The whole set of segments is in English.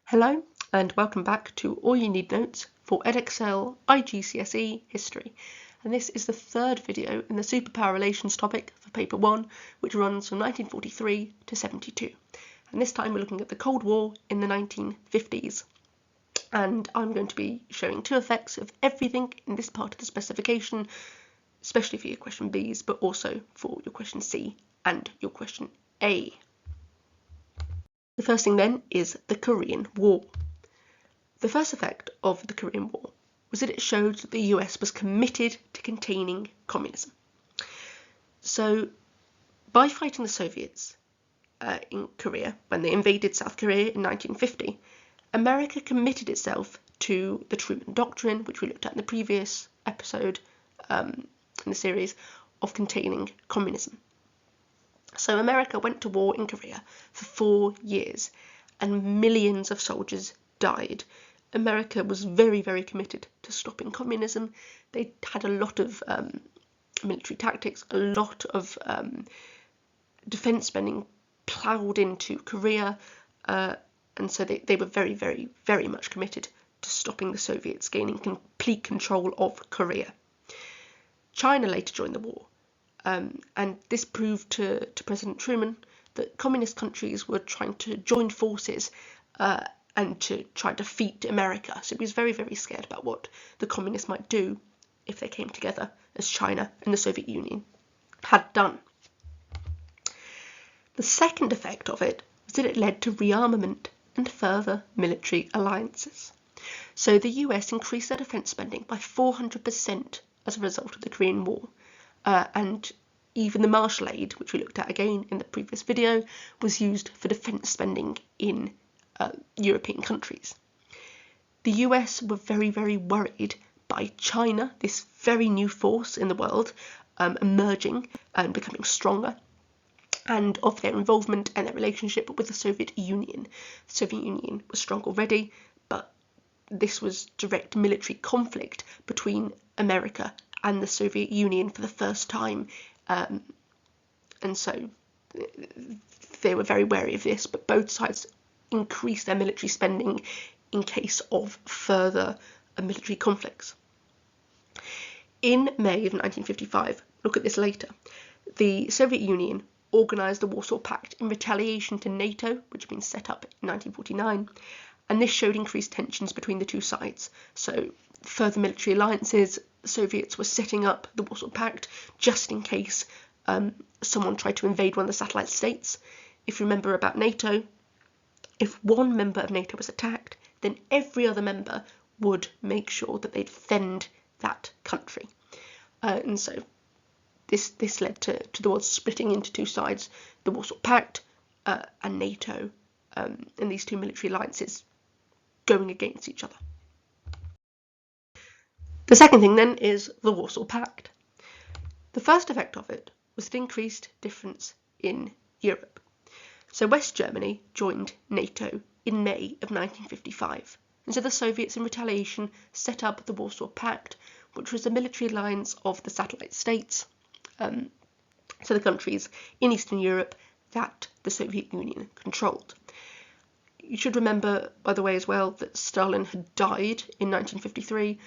Hello and welcome back to All You Need Notes for Edexcel IGCSE History, and this is the third video in the superpower relations topic for paper 1, which runs from 1943 to 72, and this time we're looking at the Cold War in the 1950s, and I'm going to be showing two effects of everything in this part of the specification, especially for your question B's, but also for your question C and your question A. The first thing then is the Korean War. The first effect of the Korean War was that it showed that the US was committed to containing communism. So by fighting the Soviets in Korea, when they invaded South Korea in 1950, America committed itself to the Truman Doctrine, which we looked at in the previous episode in the series, of containing communism. So America went to war in Korea for 4 years and millions of soldiers died. America was very, very committed to stopping communism. They had a lot of military tactics, a lot of defence spending ploughed into Korea, and so they were very, very, very much committed to stopping the Soviets gaining complete control of Korea. China later joined the war. And this proved to President Truman that communist countries were trying to join forces and to try to defeat America. So he was very, very scared about what the communists might do if they came together, as China and the Soviet Union had done. The second effect of it was that it led to rearmament and further military alliances. So the US increased their defence spending by 400% as a result of the Korean War. And even the Marshall Aid, which we looked at again in the previous video, was used for defence spending in European countries. The US were very, very worried by China, this very new force in the world, emerging and becoming stronger, and of their involvement and their relationship with the Soviet Union. The Soviet Union was strong already, but this was direct military conflict between America and the Soviet Union for the first time, and so they were very wary of this, but both sides increased their military spending in case of further military conflicts. In May of 1955, look at this later, the Soviet Union organised the Warsaw Pact in retaliation to NATO, which had been set up in 1949, and this showed increased tensions between the two sides. So further military alliances, the Soviets were setting up the Warsaw Pact just in case someone tried to invade one of the satellite states. If you remember about NATO, if one member of NATO was attacked, then every other member would make sure that they'd defend that country. And so this led to the world splitting into two sides, the Warsaw Pact and NATO, and these two military alliances going against each other. The second thing then is the Warsaw Pact. The first effect of it was the increased difference in Europe. So West Germany joined NATO in May of 1955, and so the Soviets in retaliation set up the Warsaw Pact, which was a military alliance of the satellite states, so the countries in Eastern Europe that the Soviet Union controlled. You should remember, by the way, as well, that Stalin had died in 1953,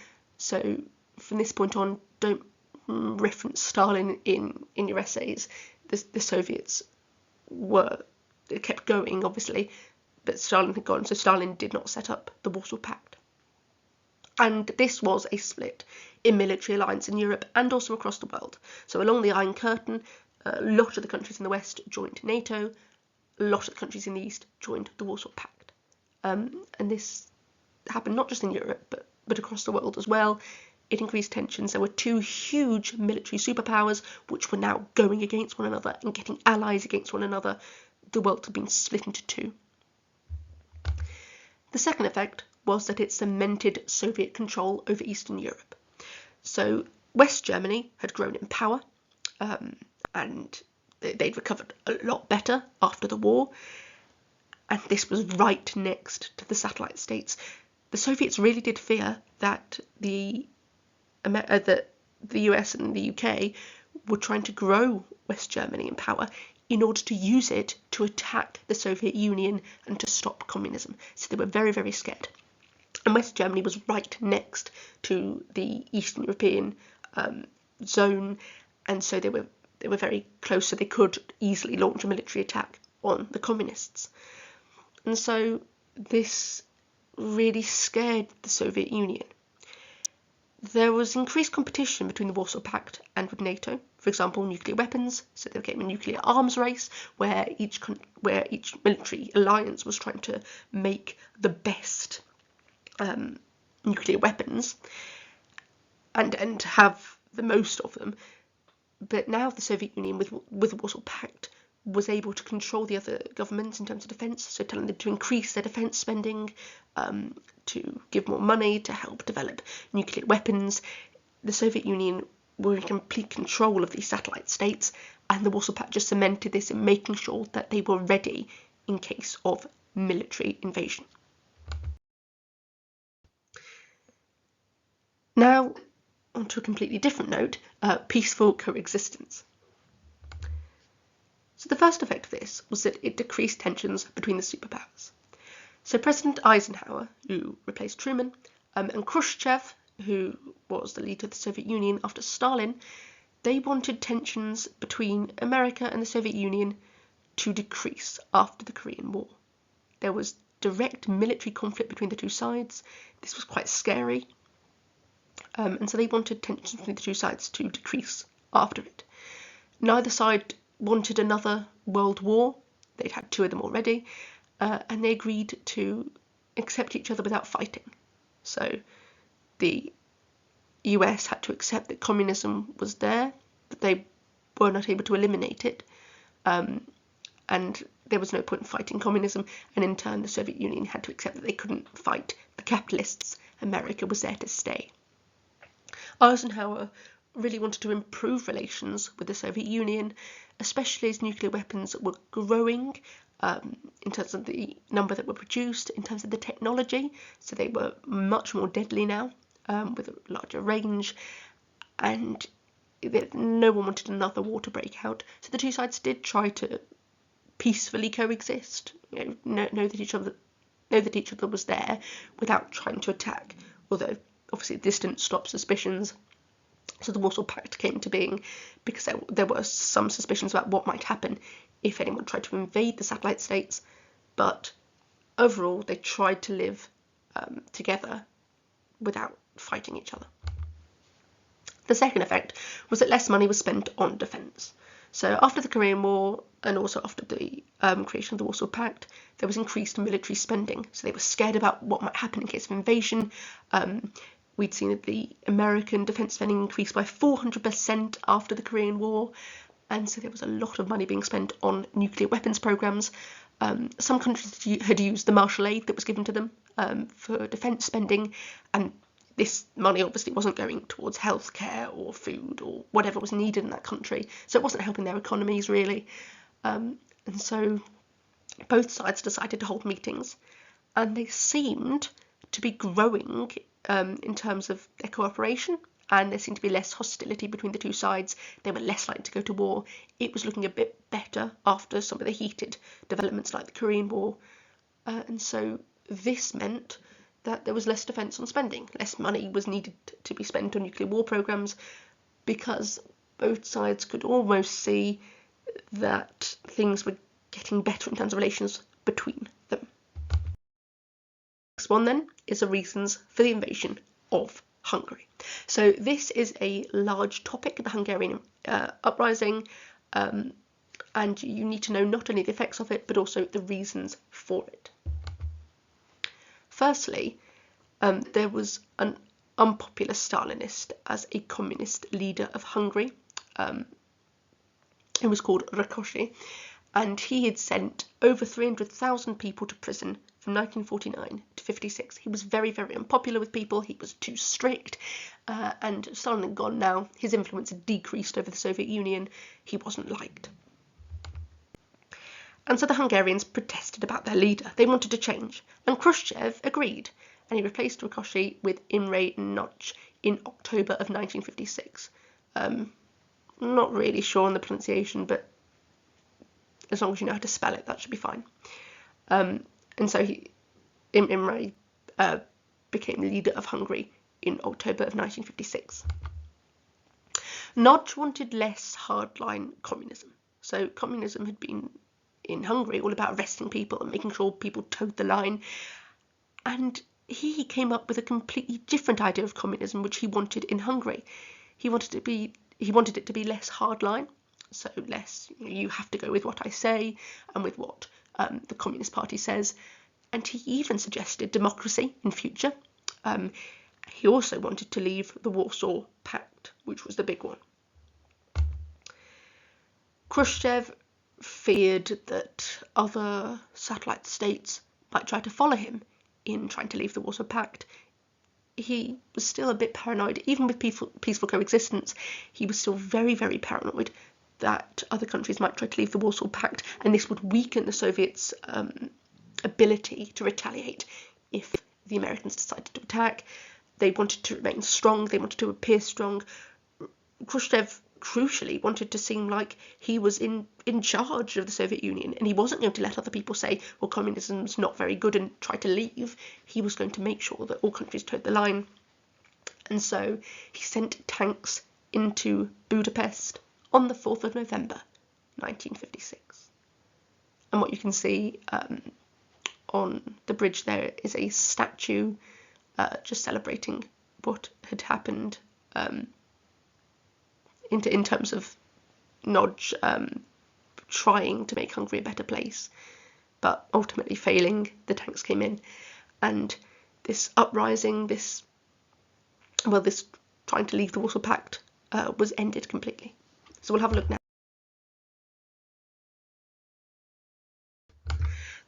so from this point on, don't reference Stalin in your essays. The Soviets kept going, obviously, but Stalin had gone, so Stalin did not set up the Warsaw Pact. And this was a split in military alliance in Europe and also across the world. So along the Iron Curtain, a lot of the countries in the West joined NATO, a lot of the countries in the East joined the Warsaw Pact. And this happened not just in Europe, but across the world as well. It increased tensions. There were two huge military superpowers which were now going against one another and getting allies against one another. The world had been split into two. The second effect was that it cemented Soviet control over Eastern Europe. So West Germany had grown in power, and they'd recovered a lot better after the war, and this was right next to the satellite states. The Soviets really did fear that the US and the UK were trying to grow West Germany in power, in order to use it to attack the Soviet Union and to stop communism. So they were very, very scared. And West Germany was right next to the Eastern European zone, and so they were very close, so they could easily launch a military attack on the communists. And so this really scared the Soviet Union. There was increased competition between the Warsaw Pact and with NATO. For example, nuclear weapons. So there became a nuclear arms race where each military alliance was trying to make the best nuclear weapons and have the most of them. But now the Soviet Union, with the Warsaw Pact, was able to control the other governments in terms of defence, so telling them to increase their defence spending, to give more money to help develop nuclear weapons. The Soviet Union were in complete control of these satellite states, and the Warsaw Pact just cemented this in making sure that they were ready in case of military invasion. Now, onto a completely different note, peaceful coexistence. So the first effect of this was that it decreased tensions between the superpowers. So President Eisenhower, who replaced Truman, and Khrushchev, who was the leader of the Soviet Union after Stalin, they wanted tensions between America and the Soviet Union to decrease after the Korean War. There was direct military conflict between the two sides. This was quite scary. And so they wanted tensions between the two sides to decrease after it. Neither side wanted another world war. They'd had 2 of them already, and they agreed to accept each other without fighting. So the US had to accept that communism was there, but they were not able to eliminate it, and there was no point in fighting communism, and in turn the Soviet Union had to accept that they couldn't fight the capitalists. America was there to stay. Eisenhower really wanted to improve relations with the Soviet Union, especially as nuclear weapons were growing in terms of the number that were produced, in terms of the technology. So they were much more deadly now, with a larger range, and no one wanted another war to break out. So the two sides did try to peacefully coexist, know that each other was there without trying to attack, although obviously this didn't stop suspicions. So the Warsaw Pact came to being because there were some suspicions about what might happen if anyone tried to invade the satellite states, but overall they tried to live together without fighting each other. The second effect was that less money was spent on defence. So after the Korean War and also after the creation of the Warsaw Pact, there was increased military spending. So they were scared about what might happen in case of invasion. We'd seen that the American defence spending increased by 400% after the Korean War, and so there was a lot of money being spent on nuclear weapons programs. Some countries had used the Marshall Aid that was given to them for defence spending, and this money obviously wasn't going towards healthcare or food or whatever was needed in that country, so it wasn't helping their economies really. And so both sides decided to hold meetings, and they seemed to be growing in terms of their cooperation, and there seemed to be less hostility between the two sides. They were less likely to go to war. It was looking a bit better after some of the heated developments like the Korean War, and so this meant that there was less defence on spending. Less money was needed to be spent on nuclear war programs because both sides could almost see that things were getting better in terms of relations between them. Next one then is the reasons for the invasion of Hungary. So this is a large topic, the Hungarian Uprising, and you need to know not only the effects of it but also the reasons for it. Firstly, there was an unpopular Stalinist as a communist leader of Hungary, who was called Rákosi, and he had sent over 300,000 people to prison from 1949 to 56. He was very, very unpopular with people. He was too strict, and Stalin had gone now. His influence had decreased over the Soviet Union. He wasn't liked. And so the Hungarians protested about their leader. They wanted to change, and Khrushchev agreed, and he replaced Rákosi with Imre Nagy in October of 1956. Not really sure on the pronunciation, but as long as you know how to spell it, that should be fine. And so Imre became the leader of Hungary in October of 1956. Nagy wanted less hardline communism. So communism had been in Hungary all about arresting people and making sure people toed the line. And he came up with a completely different idea of communism, which he wanted in Hungary. He wanted it to be less hardline, so less, you have to go with what I say and with what the Communist Party says. And he even suggested democracy in future. He also wanted to leave the Warsaw Pact, which was the big one. Khrushchev feared that other satellite states might try to follow him in trying to leave the Warsaw Pact. He was still a bit paranoid. Even with peaceful coexistence, he was still very, very paranoid that other countries might try to leave the Warsaw Pact, and this would weaken the Soviets' ability to retaliate if the Americans decided to attack. They wanted to remain strong. They wanted to appear strong. Khrushchev, crucially, wanted to seem like he was in charge of the Soviet Union, and he wasn't going to let other people say, well, communism's not very good, and try to leave. He was going to make sure that all countries toed the line. And so he sent tanks into Budapest on the 4th of November 1956. And what you can see on the bridge there is a statue just celebrating what had happened in terms of Nagy trying to make Hungary a better place, but ultimately failing. The tanks came in, and this uprising, this trying to leave the Warsaw Pact was ended completely. So we'll have a look now.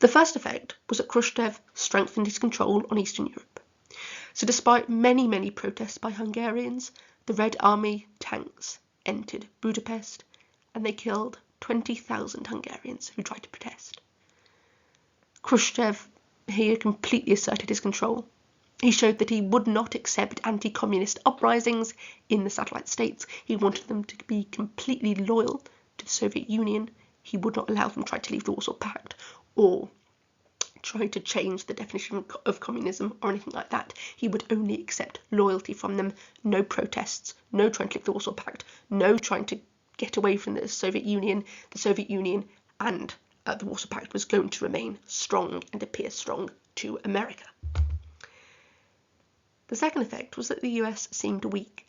The first effect was that Khrushchev strengthened his control on Eastern Europe. So despite many, many protests by Hungarians, the Red Army tanks entered Budapest, and they killed 20,000 Hungarians who tried to protest. Khrushchev here completely asserted his control. He showed that he would not accept anti-communist uprisings in the satellite states. He wanted them to be completely loyal to the Soviet Union. He would not allow them to try to leave the Warsaw Pact or try to change the definition of communism or anything like that. He would only accept loyalty from them, no protests, no trying to leave the Warsaw Pact, no trying to get away from the Soviet Union. The Soviet Union and the Warsaw Pact was going to remain strong and appear strong to America. The second effect was that the US seemed weak.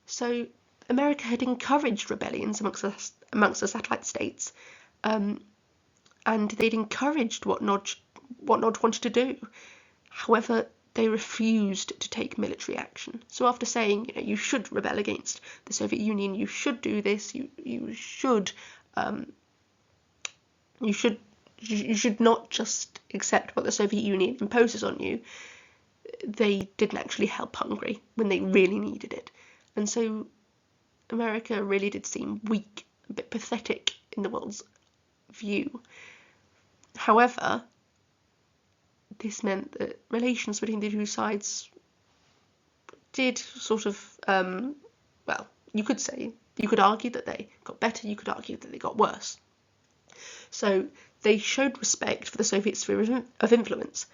So America had encouraged rebellions amongst the satellite states, and they'd encouraged what Nagy wanted to do. However, they refused to take military action. So after saying, you should rebel against the Soviet Union, you should do this, you should not just accept what the Soviet Union imposes on you, they didn't actually help Hungary when they really needed it. And so America really did seem weak, a bit pathetic in the world's view. However, this meant that relations between the two sides did sort of, you could argue that they got better, you could argue that they got worse. So they showed respect for the Soviet sphere of influence.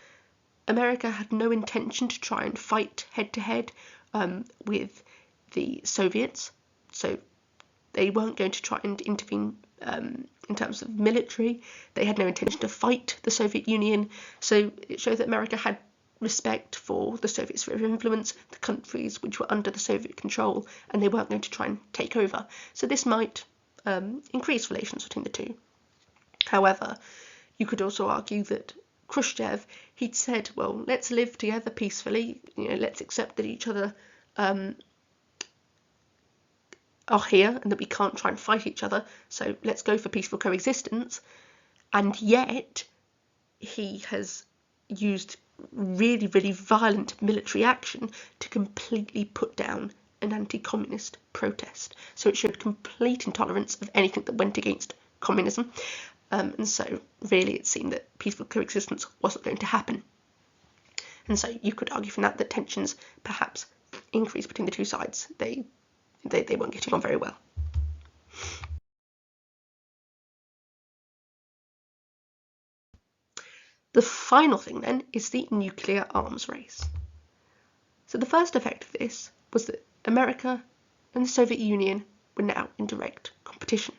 America had no intention to try and fight head-to-head with the Soviets, so they weren't going to try and intervene in terms of military. They had no intention to fight the Soviet Union, so it showed that America had respect for the Soviet sphere of influence, the countries which were under the Soviet control, and they weren't going to try and take over. So this might increase relations between the two. However, you could also argue that Khrushchev, he'd said, well, let's live together peacefully, let's accept that each other are here and that we can't try and fight each other, so let's go for peaceful coexistence. And yet he has used really, really violent military action to completely put down an anti-communist protest. So it showed complete intolerance of anything that went against communism. And so really it seemed that peaceful coexistence wasn't going to happen. And so you could argue from that tensions perhaps increased between the two sides. They weren't getting on very well. The final thing then is the nuclear arms race. So the first effect of this was that America and the Soviet Union were now in direct competition.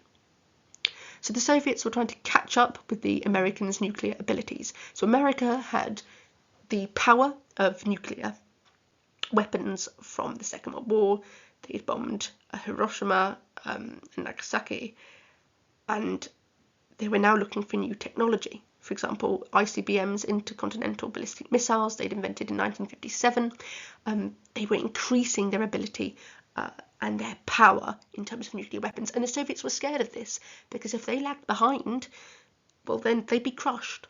So the Soviets were trying to catch up with the Americans' nuclear abilities. So America had the power of nuclear weapons from the Second World War. They had bombed Hiroshima and Nagasaki, and they were now looking for new technology. For example, ICBMs, intercontinental ballistic missiles, they'd invented in 1957. They were increasing their ability and their power in terms of nuclear weapons. And the Soviets were scared of this, because if they lagged behind, well, then they'd be crushed.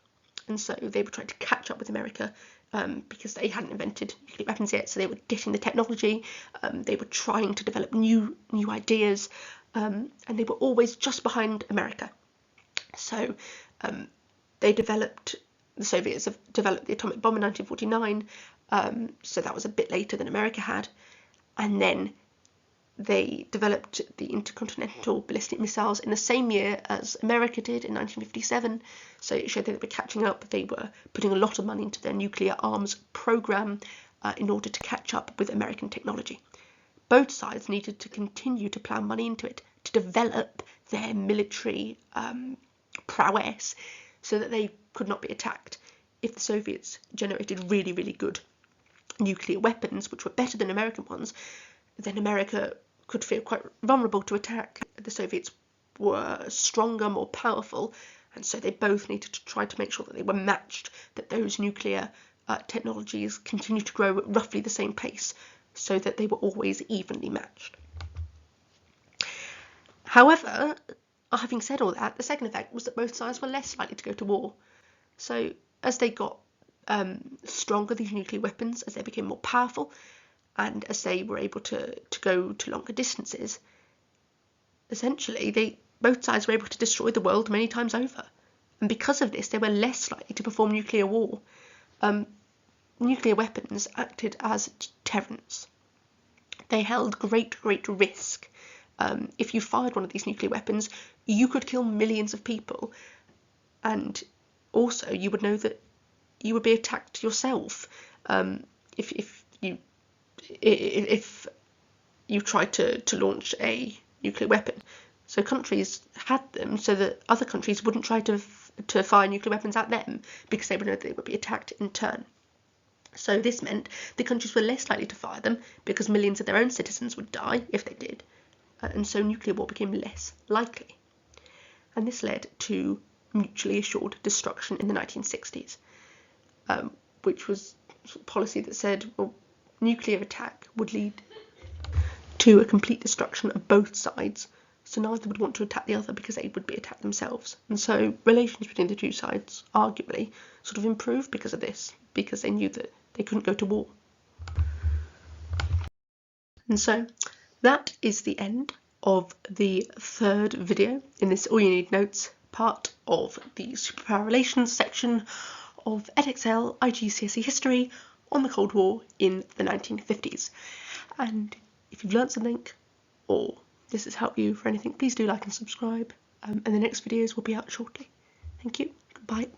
And so they were trying to catch up with America because they hadn't invented nuclear weapons yet. So they were getting the technology, they were trying to develop new ideas, and they were always just behind America. So the Soviets have developed the atomic bomb in 1949, so that was a bit later than America had. And then they developed the intercontinental ballistic missiles in the same year as America did in 1957, so it showed that they were catching up. They were putting a lot of money into their nuclear arms program in order to catch up with American technology. Both sides needed to continue to plough money into it to develop their military prowess so that they could not be attacked. If the Soviets generated really, really good nuclear weapons, which were better than American ones, then America could feel quite vulnerable to attack. The Soviets were stronger, more powerful, and so they both needed to try to make sure that they were matched, that those nuclear technologies continued to grow at roughly the same pace, so that they were always evenly matched. However, having said all that, the second effect was that both sides were less likely to go to war. So as they got stronger, these nuclear weapons, as they became more powerful, and as they were able to go to longer distances, essentially both sides were able to destroy the world many times over. And because of this, they were less likely to perform nuclear war. Nuclear weapons acted as deterrents. They held great risk. If you fired one of these nuclear weapons, you could kill millions of people, and also you would know that you would be attacked yourself if you tried to launch a nuclear weapon. So countries had them so that other countries wouldn't try to fire nuclear weapons at them, because they would know that they would be attacked in turn. So this meant the countries were less likely to fire them, because millions of their own citizens would die if they did, and so nuclear war became less likely. And this led to mutually assured destruction in the 1960s, which was a policy that said, well, nuclear attack would lead to a complete destruction of both sides, so neither would want to attack the other because they would be attacked themselves. And so relations between the two sides arguably sort of improved because of this, because they knew that they couldn't go to war. And so that is the end of the third video in this All You Need Notes part of the Superpower Relations section of Edexcel IGCSE History on the Cold War in the 1950s. And if you've learnt something, or this has helped you for anything, please do like and subscribe, and the next videos will be out shortly. Thank you. Goodbye.